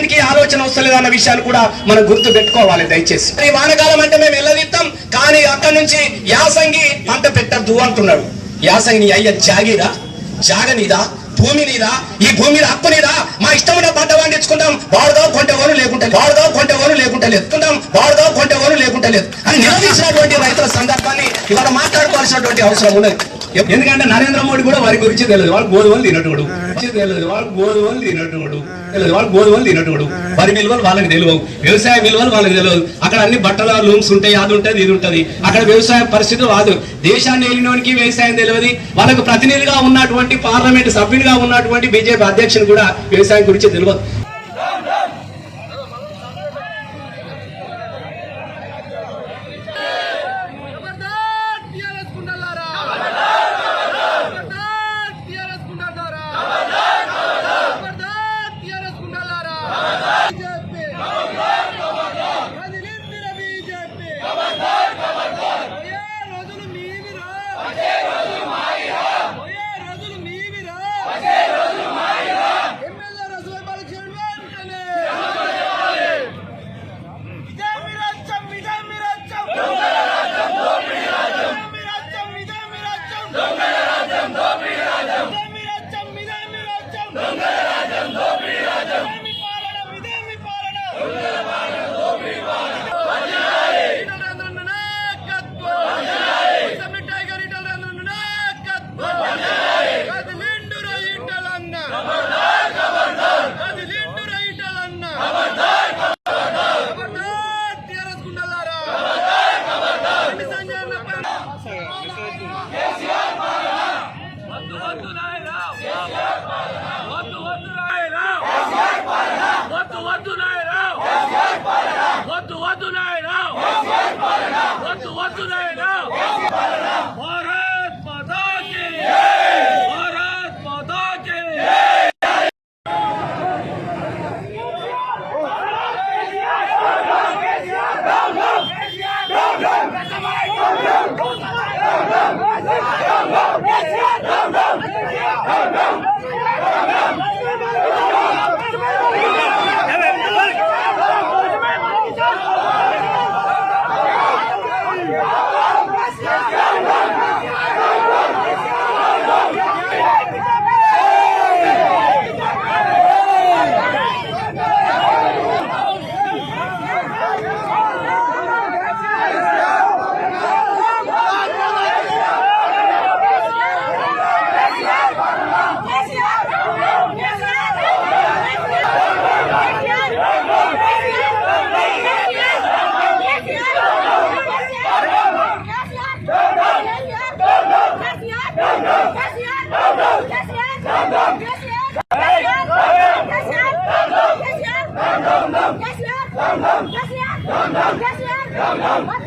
దీనికి ఆలోచన వస్తలేదు అన్న విషయాన్ని కూడా మనం గుర్తు పెట్టుకోవాలి దయచేసి. ఈ వానకాలం అంటే మేము వెళ్ళదిస్తాం, కానీ అక్కడి నుంచి యాసంగి పంట పెట్టద్దు అంటున్నాడు. యాసంగి నీ అయ్య జాగిరా, జాగనీదా, భూమి నీదా, ఈ భూమి మీద హక్కు నీదా, మా ఇష్టమైన పంట పండించుకుంటాం, వాడుగా కొంటెవరు లేకుంటలేదు, వాడుగా కొంటెవరు లేకుంటలేదు, వాడుగా కొంటెవరు లేకుంటలేదు అని నిలదీసినటువంటి రైతుల సందర్భాన్ని ఇవాళ మాట్లాడుకోవాల్సినటువంటి అవసరం ఉన్నది. ఎందుకంటే నరేంద్ర మోడీ కూడా వారి గురించి తెలియదు, వాళ్ళు గోధుమలు తినట్టుడు తెలియదు, వాళ్ళు గోధుమలు తినట్టుడు తెలియదు, వాళ్ళు గోధుమలు తినట్టుడు, వారి విలువలు వాళ్ళకి తెలియవు, వ్యవసాయ విలువలు వాళ్ళకి తెలియదు. అక్కడ అన్ని బట్టల లూమ్స్ ఉంటాయి, అది ఉంటుంది ఇది ఉంటుంది, అక్కడ వ్యవసాయ పరిస్థితులు కాదు. దేశాన్ని వెళ్ళినోనికి వ్యవసాయం తెలియదు, వాళ్ళకు ప్రతినిధిగా ఉన్నటువంటి పార్లమెంట్ సభ్యునిగా ఉన్నటువంటి బీజేపీ అధ్యక్షుని కూడా వ్యవసాయం గురించి తెలియదు. Yes,